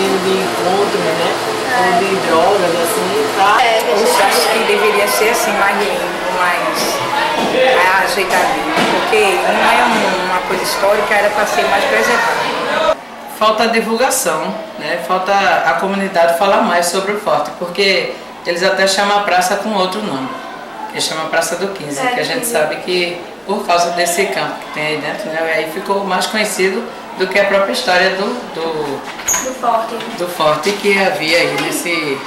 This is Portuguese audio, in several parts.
pontozinho de encontro, né? Ou de drogas, assim, tá? Eu acho que deveria ser assim, mais limpo, mais ajeitadinho, porque não é uma coisa histórica, era para ser mais preservada. Falta divulgação, né? Falta a comunidade falar mais sobre o forte, porque eles até chamam a praça com outro nome, que chama Praça do 15, que a gente sabe que por causa desse campo que tem aí dentro, né? Aí ficou mais conhecido do que a própria história do forte que havia aí nesse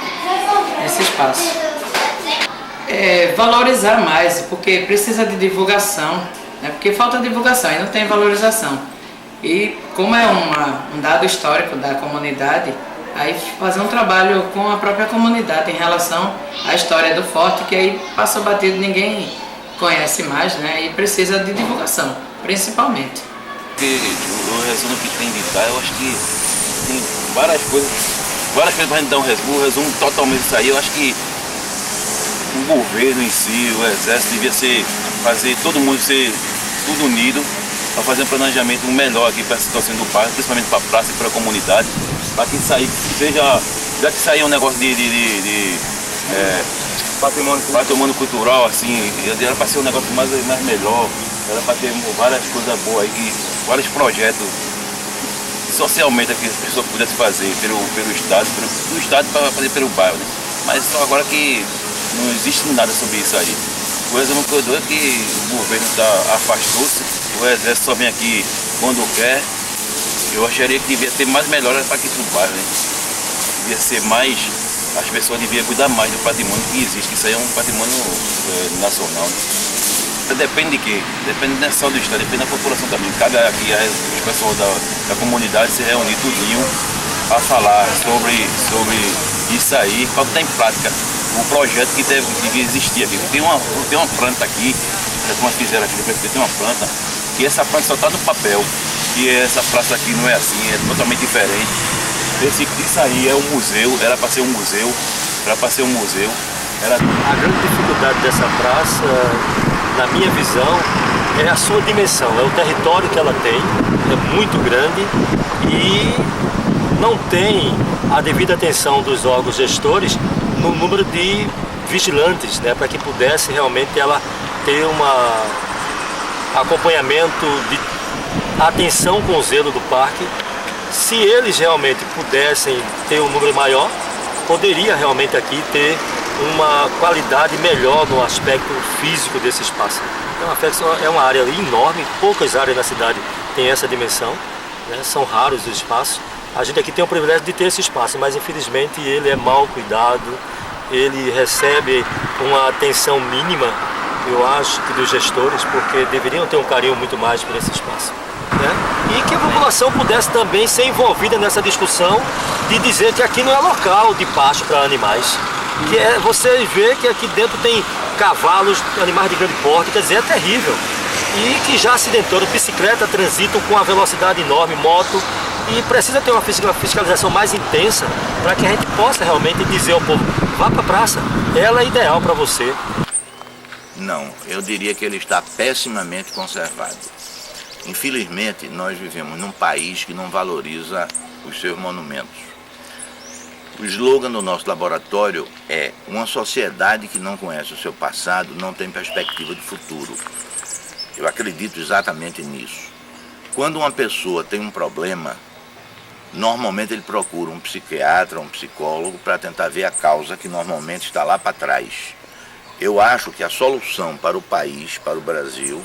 espaço. Valorizar mais, porque precisa de divulgação, né? Porque falta divulgação e não tem valorização. E como é um dado histórico da comunidade, aí fazer um trabalho com a própria comunidade em relação à história do forte, que aí passou batido, ninguém conhece mais, né? E precisa de divulgação, principalmente. O resumo que tem de dar, eu acho que tem várias coisas para a gente dar um resumo totalmente disso aí. Eu acho que o governo em si, o exército, devia fazer todo mundo ser tudo unido para fazer um planejamento melhor aqui para a situação do bairro, principalmente para a praça e para a comunidade, para que isso aí seja, já que isso aí é um negócio de patrimônio cultural, assim, era para ser um negócio mais melhor, era para ter várias coisas boas aí, vários projetos socialmente que as pessoas pudessem fazer pelo Estado, do Estado para fazer pelo bairro, né? Mas só agora que não existe nada sobre isso aí. O resumo que eu dou é que o governo afastou-se, o exército só vem aqui quando quer. Eu acharia que devia ter mais melhoras para aqui no bairro, né? Devia ser mais, as pessoas deviam cuidar mais do patrimônio que existe, que isso aí é um patrimônio nacional, né? Depende de quê? Depende da só do Estado, depende da população também. Cabe aqui os pessoal da comunidade se reunir tudinho a falar sobre isso aí, para botar em prática o projeto que devia existir aqui. Tem uma planta aqui, como fizeram aqui, tem uma planta, e essa planta só está no papel, e essa praça aqui não é assim, é totalmente diferente. Isso aí é um museu, era para ser um museu, A grande dificuldade dessa praça, na minha visão, é a sua dimensão, é o território que ela tem, é muito grande e não tem a devida atenção dos órgãos gestores no número de vigilantes, né, para que pudesse realmente ela ter acompanhamento de atenção com o zelo do parque. Se eles realmente pudessem ter um número maior, poderia realmente aqui ter uma qualidade melhor no aspecto físico desse espaço. É uma área enorme, poucas áreas na cidade têm essa dimensão, né? São raros os espaços. A gente aqui tem o privilégio de ter esse espaço, mas infelizmente ele é mal cuidado, ele recebe uma atenção mínima, eu acho, que dos gestores, porque deveriam ter um carinho muito mais por esse espaço, né? E que a população pudesse também ser envolvida nessa discussão de dizer que aqui não é local de pasto para animais. Que você vê que aqui dentro tem cavalos, animais de grande porte, quer dizer, é terrível. E que já acidentaram, bicicleta transitam com uma velocidade enorme, moto, e precisa ter uma fiscalização mais intensa para que a gente possa realmente dizer ao povo, vá para a praça, ela é ideal para você. Não, eu diria que ele está pessimamente conservado. Infelizmente, nós vivemos num país que não valoriza os seus monumentos. O slogan do nosso laboratório é: uma sociedade que não conhece o seu passado não tem perspectiva de futuro. Eu acredito exatamente nisso. Quando uma pessoa tem um problema, normalmente ele procura um psiquiatra, um psicólogo para tentar ver a causa que normalmente está lá para trás. Eu acho que a solução para o país, para o Brasil,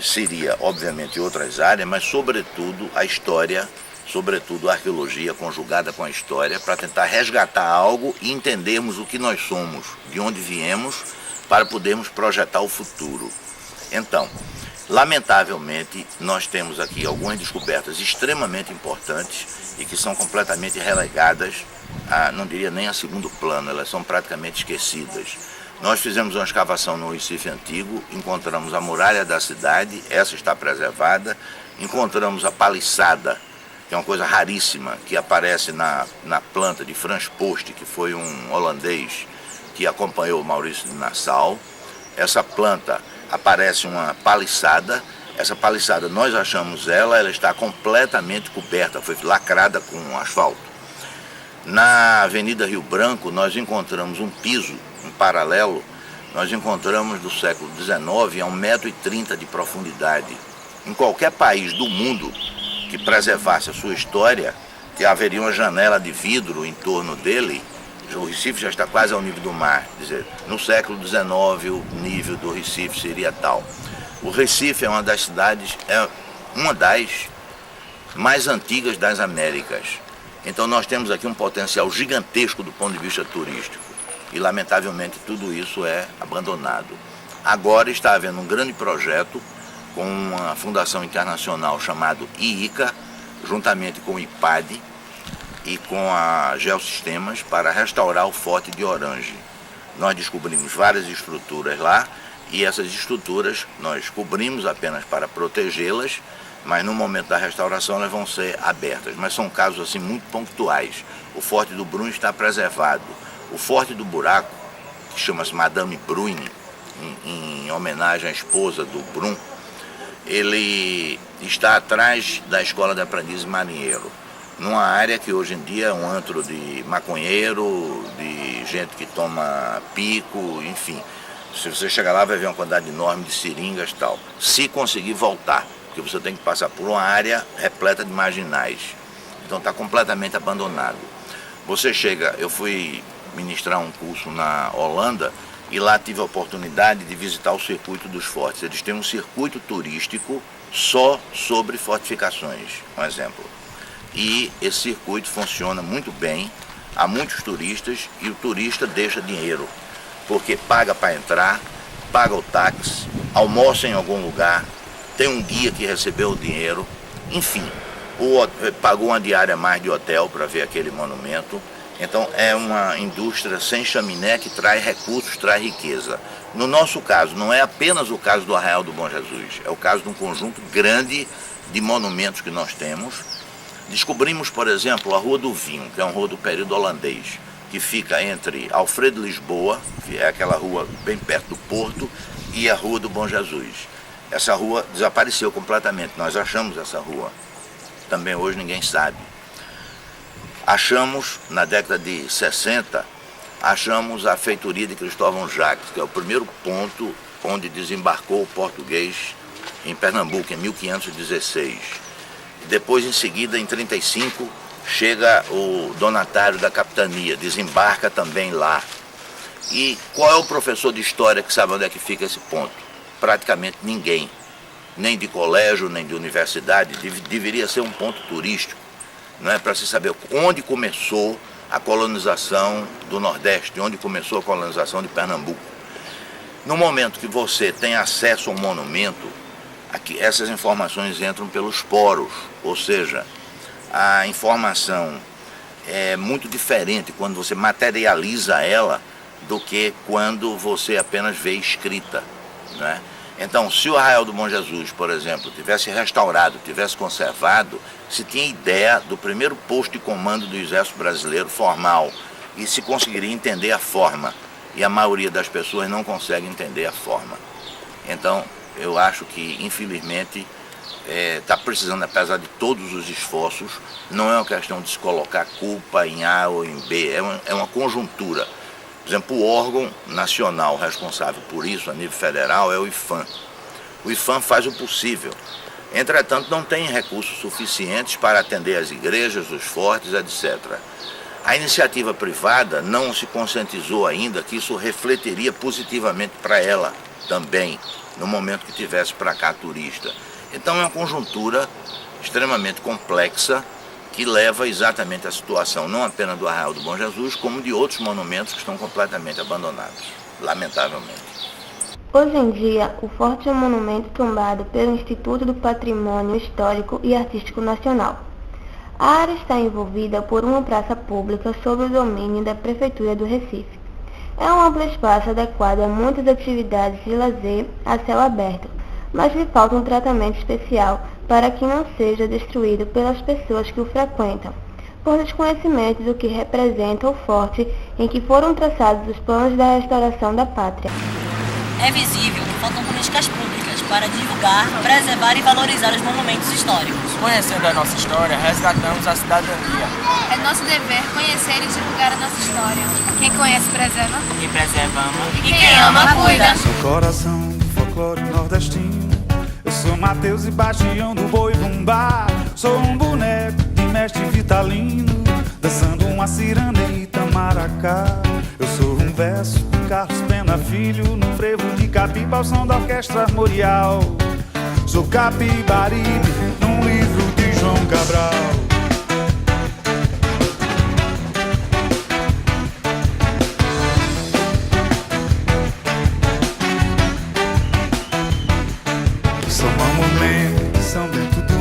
seria, obviamente, outras áreas, mas sobretudo a história, sobretudo a arqueologia conjugada com a história, para tentar resgatar algo e entendermos o que nós somos, de onde viemos, para podermos projetar o futuro. Então, lamentavelmente, nós temos aqui algumas descobertas extremamente importantes e que são completamente relegadas, não diria nem a segundo plano, elas são praticamente esquecidas. Nós fizemos uma escavação no Recife Antigo, encontramos a muralha da cidade, essa está preservada, encontramos a paliçada, que é uma coisa raríssima, que aparece na planta de Frans Post, que foi um holandês que acompanhou Maurício de Nassau. Essa planta aparece uma paliçada, essa paliçada nós achamos ela está completamente coberta, foi lacrada com asfalto. Na Avenida Rio Branco, nós encontramos um piso, um paralelo, nós encontramos do século XIX a 1,30 m de profundidade. Em qualquer país do mundo que preservasse a sua história, que haveria uma janela de vidro em torno dele, o Recife já está quase ao nível do mar. Quer dizer, no século XIX, o nível do Recife seria tal. O Recife é uma das cidades, mais antigas das Américas. Então nós temos aqui um potencial gigantesco do ponto de vista turístico. E lamentavelmente tudo isso é abandonado. Agora está havendo um grande projeto com uma fundação internacional chamada IICA, juntamente com o IPAD e com a Geosistemas, para restaurar o Forte de Orange. Nós descobrimos várias estruturas lá e essas estruturas nós cobrimos apenas para protegê-las, mas no momento da restauração elas vão ser abertas. Mas são casos assim muito pontuais. O Forte do Brum está preservado. O Forte do Buraco, que chama-se Madame Brune, em homenagem à esposa do Brum, ele está atrás da Escola de Aprendiz Marinheiro, numa área que hoje em dia é um antro de maconheiro, de gente que toma pico, enfim. Se você chegar lá vai ver uma quantidade enorme de seringas e tal. Se conseguir voltar, porque você tem que passar por uma área repleta de marginais. Então está completamente abandonado. Você chega, eu fui ministrar um curso na Holanda e lá tive a oportunidade de visitar o circuito dos fortes. Eles têm um circuito turístico só sobre fortificações, um exemplo. E esse circuito funciona muito bem, há muitos turistas e o turista deixa dinheiro, porque paga para entrar, paga o táxi, almoça em algum lugar, tem um guia que recebeu o dinheiro, enfim, pagou uma diária a mais de hotel para ver aquele monumento. Então é uma indústria sem chaminé que traz recursos, traz riqueza. No nosso caso, não é apenas o caso do Arraial do Bom Jesus, é o caso de um conjunto grande de monumentos que nós temos. Descobrimos, por exemplo, a Rua do Vinho, que é uma rua do período holandês, que fica entre Alfredo Lisboa, que é aquela rua bem perto do porto, e a Rua do Bom Jesus. Essa rua desapareceu completamente, nós achamos essa rua. Também hoje ninguém sabe. Achamos, na década de 60, achamos a feitoria de Cristóvão Jacques, que é o primeiro ponto onde desembarcou o português em Pernambuco, em 1516. Depois, em seguida, em 35, chega o donatário da capitania, desembarca também lá. E qual é o professor de história que sabe onde é que fica esse ponto? Praticamente ninguém, nem de colégio, nem de universidade. Deveria ser um ponto turístico, não é, para se saber onde começou a colonização do Nordeste, onde começou a colonização de Pernambuco. No momento que você tem acesso a um monumento, aqui, essas informações entram pelos poros, ou seja, a informação é muito diferente quando você materializa ela do que quando você apenas vê escrita, né? Então, se o Arraial do Bom Jesus, por exemplo, tivesse restaurado, tivesse conservado, se tinha ideia do primeiro posto de comando do Exército Brasileiro formal e se conseguiria entender a forma. E a maioria das pessoas não consegue entender a forma. Então, eu acho que, infelizmente, está precisando, apesar de todos os esforços, não é uma questão de se colocar culpa em A ou em B, é uma conjuntura. Por exemplo, o órgão nacional responsável por isso, a nível federal, é o IPHAN. O IPHAN faz o possível. Entretanto, não tem recursos suficientes para atender as igrejas, os fortes, etc. A iniciativa privada não se conscientizou ainda que isso refletiria positivamente para ela também, no momento que tivesse para cá turista. Então é uma conjuntura extremamente complexa que leva exatamente à situação não apenas do Arraial do Bom Jesus, como de outros monumentos que estão completamente abandonados, lamentavelmente. Hoje em dia, o forte é um monumento tombado pelo Instituto do Patrimônio Histórico e Artístico Nacional. A área está envolvida por uma praça pública sob o domínio da Prefeitura do Recife. É um amplo espaço adequado a muitas atividades de lazer a céu aberto, mas lhe falta um tratamento especial para que não seja destruído pelas pessoas que o frequentam, por desconhecimento do que representa o forte em que foram traçados os planos da restauração da pátria. É visível que faltam políticas públicas para divulgar, preservar e valorizar os monumentos históricos. Conhecendo a nossa história, resgatamos a cidadania. É nosso dever conhecer e divulgar a nossa história. Quem conhece, preserva. E preservamos. E quem ama, cuida. Sou coração do folclore nordestino. Eu sou Mateus e bastião do boi bumbá. Sou um boneco de mestre Vitalino, dançando uma ciranda em Itamaracá. Eu sou um verso de Carlos Pena Filho, no frevo de Capiba ao som da Orquestra Armorial. Sou Capibaribe, num livro de João Cabral. Sou mamulento que são dentro do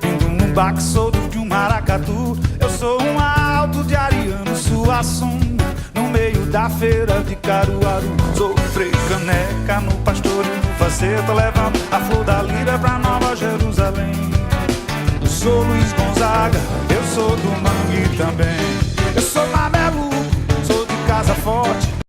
vindo num baque solto de um maracatu. Eu sou um alto de Ariano Suassuna, no meio da feira de Caruaru. Sou Frei Caneca no pastoreio do Faceta, levando a flor da lira pra Nova Jerusalém. Eu sou Luiz Gonzaga, eu sou do Mangue também.